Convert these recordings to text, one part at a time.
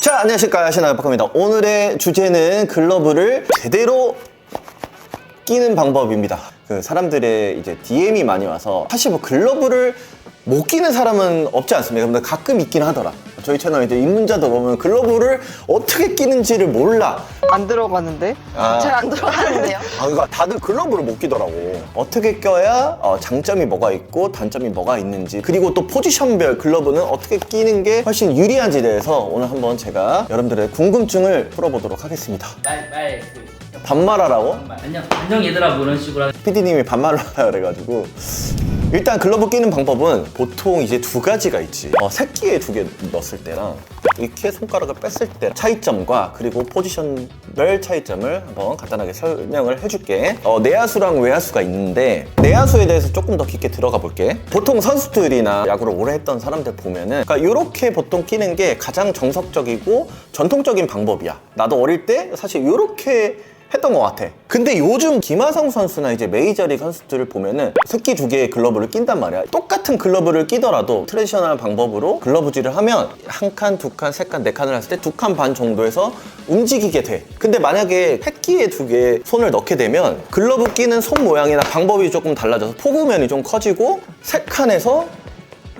자, 안녕하십니까, 야신아박입니다. 오늘의 주제는 글러브를 제대로 끼는 방법입니다. 사람들의 이제 DM이 많이 와서 사실 뭐 글러브를 못 끼는 사람은 없지 않습니까? 근데 가끔 있긴 하더라. 저희 채널 이제 입문자들 보면 글러브를 어떻게 끼는지를 몰라. 안 들어가는데? 잘 안 들어가는데요? 그러니까 다들 글러브를 못 끼더라고. 어떻게 껴야 장점이 뭐가 있고 단점이 뭐가 있는지, 그리고 또 포지션별 글러브는 어떻게 끼는 게 훨씬 유리한지에 대해서 오늘 한번 제가 여러분들의 궁금증을 풀어보도록 하겠습니다. 말 반말하라고? 안녕 얘들아 뭐 이런 식으로 PD님이 반말을 하라 그래가지고, 일단 글러브 끼는 방법은 보통 이제 두 가지가 있지. 새끼에 두 개 넣었을 때랑 이렇게 손가락을 뺐을 때 차이점과, 그리고 포지션별 차이점을 한번 간단하게 설명을 해줄게. 내야수랑 외야수가 있는데, 내야수에 대해서 조금 더 깊게 들어가 볼게. 보통 선수들이나 야구를 오래 했던 사람들 보면은 이렇게 보통 끼는 게 가장 정석적이고 전통적인 방법이야. 나도 어릴 때 사실 이렇게 했던 것 같아. 근데 요즘 김하성 선수나 이제 메이저리그 선수들을 보면은 새끼 두 개의 글러브를 낀단 말이야. 똑같은 글러브를 끼더라도 트레디셔널 방법으로 글러브질을 하면 한 칸, 두 칸, 세 칸, 네 칸을 했을 때 두 칸 반 정도에서 움직이게 돼. 근데 만약에 새끼에 두 개의 손을 넣게 되면 글러브 끼는 손 모양이나 방법이 조금 달라져서 포구면이 좀 커지고 세 칸에서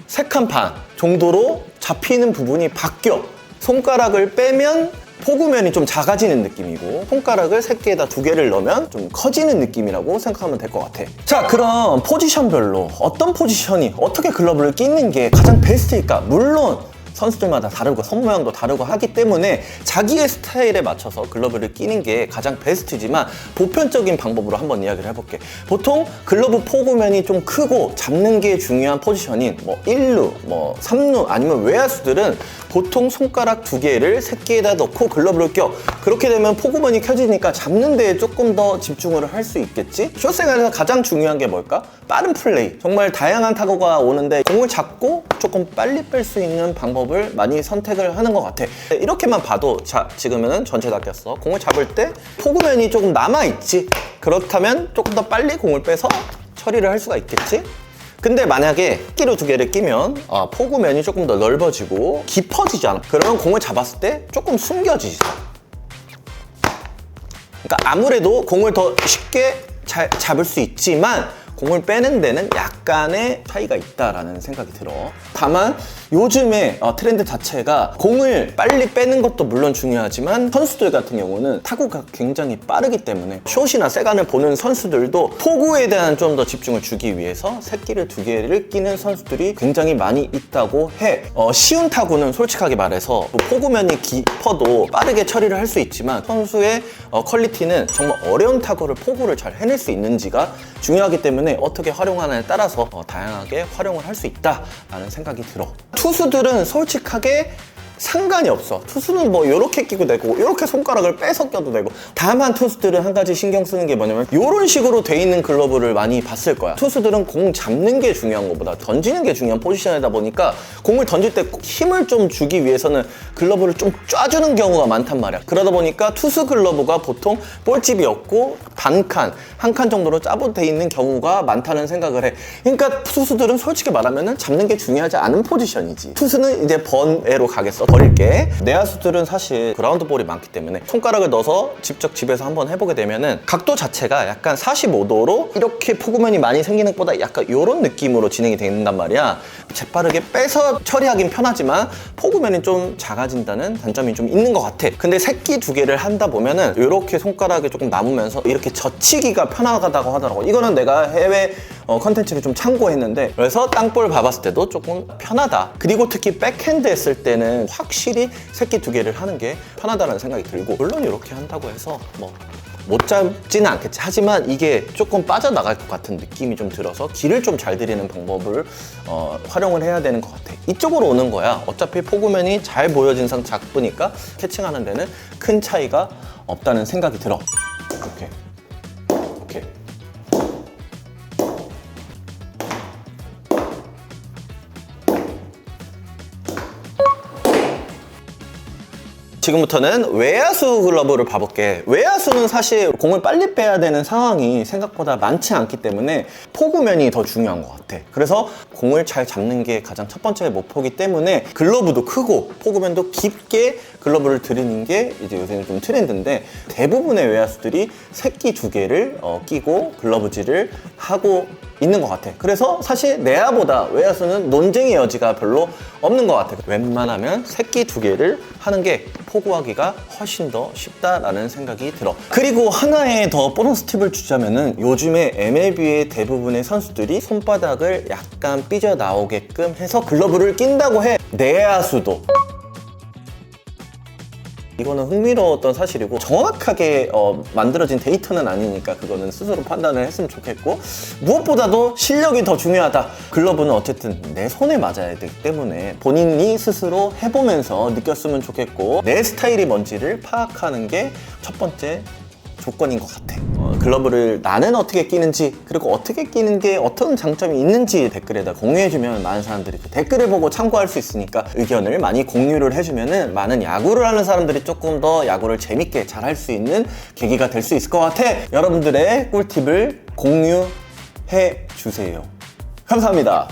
세 칸 반 정도로 잡히는 부분이 바뀌어. 손가락을 빼면 포구면이 좀 작아지는 느낌이고, 손가락을 세 개에다 두 개를 넣으면 좀 커지는 느낌이라고 생각하면 될 것 같아. 자, 그럼 포지션별로 어떤 포지션이 어떻게 글러브를 끼는 게 가장 베스트일까? 물론 선수들마다 다르고 손 모양도 다르고 하기 때문에 자기의 스타일에 맞춰서 글러브를 끼는 게 가장 베스트지만, 보편적인 방법으로 한번 이야기를 해볼게. 보통 글러브 포구면이 좀 크고 잡는 게 중요한 포지션인 뭐 1루, 뭐 3루 아니면 외야수들은 보통 손가락 두 개를 새끼에다 넣고 글러브를 껴. 그렇게 되면 포구면이 켜지니까 잡는 데에 조금 더 집중을 할 수 있겠지? 숏생활에서 가장 중요한 게 뭘까? 빠른 플레이. 정말 다양한 타구가 오는데 공을 잡고 조금 빨리 뺄 수 있는 방법을 많이 선택을 하는 것 같아. 이렇게만 봐도, 자, 지금은 전체 다 꼈어. 공을 잡을 때 포구면이 조금 남아있지? 그렇다면 조금 더 빨리 공을 빼서 처리를 할 수가 있겠지? 근데 만약에 끼로 두 개를 끼면 포구면이 조금 더 넓어지고 깊어지잖아. 그러면 공을 잡았을 때 조금 숨겨지지. 그러니까 아무래도 공을 더 쉽게 잘 잡을 수 있지만 공을 빼는 데는 약간의 차이가 있다라는 생각이 들어. 다만 요즘에 트렌드 자체가 공을 빨리 빼는 것도 물론 중요하지만, 선수들 같은 경우는 타구가 굉장히 빠르기 때문에 숏이나 세간을 보는 선수들도 포구에 대한 좀 더 집중을 주기 위해서 새끼를 두 개를 끼는 선수들이 굉장히 많이 있다고 해. 쉬운 타구는 솔직하게 말해서 포구면이 깊어도 빠르게 처리를 할 수 있지만, 선수의 퀄리티는 정말 어려운 타구를 포구를 잘 해낼 수 있는지가 중요하기 때문에 어떻게 활용하느냐에 따라서 다양하게 활용을 할 수 있다라는 생각이 들어. 투수들은 솔직하게 상관이 없어. 투수는 뭐 이렇게 끼고 되고 이렇게 손가락을 빼서 껴도 되고. 다만 투수들은 한 가지 신경 쓰는 게 뭐냐면, 이런 식으로 돼 있는 글러브를 많이 봤을 거야. 투수들은 공 잡는 게 중요한 것보다 던지는 게 중요한 포지션이다 보니까 공을 던질 때 힘을 좀 주기 위해서는 글러브를 좀 쪄주는 경우가 많단 말이야. 그러다 보니까 투수 글러브가 보통 볼집이 없고 반칸, 한 칸 정도로 짜부돼 있는 경우가 많다는 생각을 해. 그러니까 투수들은 솔직히 말하면 잡는 게 중요하지 않은 포지션이지. 투수는 이제 번외로 가겠어. 버릴게. 내야수들은 사실 그라운드 볼이 많기 때문에 손가락을 넣어서 직접 집에서 한번 해보게 되면은 각도 자체가 약간 45도로 이렇게 포구면이 많이 생기는 것보다 약간 이런 느낌으로 진행이 된단 말이야. 재빠르게 빼서 처리하긴 편하지만 포구면이 좀 작아진다는 단점이 좀 있는 것 같아. 근데 새끼 두 개를 한다 보면은 이렇게 손가락이 조금 남으면서 이렇게 젖히기가 편하다고 하더라고. 이거는 내가 해외 컨텐츠를 좀 참고했는데, 그래서 땅볼 밟았을 때도 조금 편하다. 그리고 특히 백핸드 했을 때는 확실히 새끼 두 개를 하는 게 편하다는 생각이 들고, 물론 이렇게 한다고 해서 뭐 못 잡지는 않겠지. 하지만 이게 조금 빠져나갈 것 같은 느낌이 좀 들어서 길을 좀 잘 들이는 방법을 활용을 해야 되는 것 같아. 이쪽으로 오는 거야. 어차피 포구면이 잘 보여진 상 작으니까 캐칭하는 데는 큰 차이가 없다는 생각이 들어. 이렇게. 오케이. 지금부터는 외야수 글러브를 봐볼게. 외야수는 사실 공을 빨리 빼야 되는 상황이 생각보다 많지 않기 때문에 포구면이 더 중요한 것 같아. 그래서 공을 잘 잡는 게 가장 첫 번째 목표이기 때문에 글러브도 크고 포구면도 깊게 글러브를 들이는 게 이제 요새는 좀 트렌드인데, 대부분의 외야수들이 새끼 2개를 끼고 글러브질을 하고 있는 것 같아. 그래서 사실 내야보다 외야수는 논쟁의 여지가 별로 없는 것 같아. 웬만하면 새끼 2개를 하는 게 포구하기가 훨씬 더 쉽다라는 생각이 들어. 그리고 하나의 더 보너스 팁을 주자면은, 요즘에 MLB의 대부분의 선수들이 손바닥을 약간 삐져나오게끔 해서 글러브를 낀다고 해. 내야수도. 이거는 흥미로웠던 사실이고, 정확하게 만들어진 데이터는 아니니까 그거는 스스로 판단을 했으면 좋겠고, 무엇보다도 실력이 더 중요하다. 글러브는 어쨌든 내 손에 맞아야 되기 때문에 본인이 스스로 해보면서 느꼈으면 좋겠고, 내 스타일이 뭔지를 파악하는 게 첫 번째 조건인 것 같아. 글러브를 나는 어떻게 끼는지, 그리고 어떻게 끼는 게 어떤 장점이 있는지 댓글에다 공유해주면 많은 사람들이 그 댓글을 보고 참고할 수 있으니까 의견을 많이 공유를 해주면은 많은 야구를 하는 사람들이 조금 더 야구를 재밌게 잘 할 수 있는 계기가 될 수 있을 것 같아. 여러분들의 꿀팁을 공유해 주세요. 감사합니다.